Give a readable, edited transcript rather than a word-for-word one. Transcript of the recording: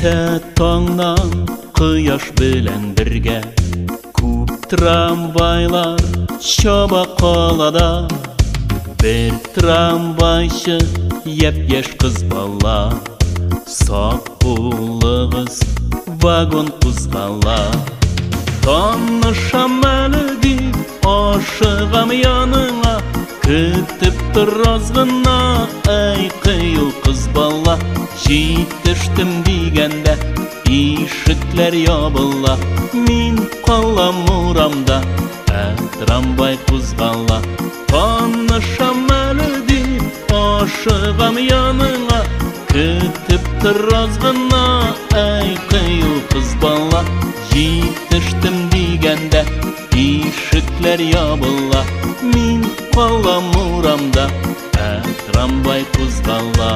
Tağdan quyosh bilan birga ko'p tramvaylar şoba qoladi. Bir tramvaychi yap-yosh qiz bola, sog' bo'lg'iz vagon qo'zg'ala. Tanışam deb oshiqam yoningga, kutib tur ozg'ina ey qiyu qiz bola. Yetishdim deganda eshiklar yopila, men qolam uramda tramvay qo'zg'ala. Tanışam deb oshiqam yoningga, kutib tur ozg'ina ey qiyu qiz bola. Yetishdim deganda eshiklar yopila, men qolam uramda tramvay qo'zg'ala.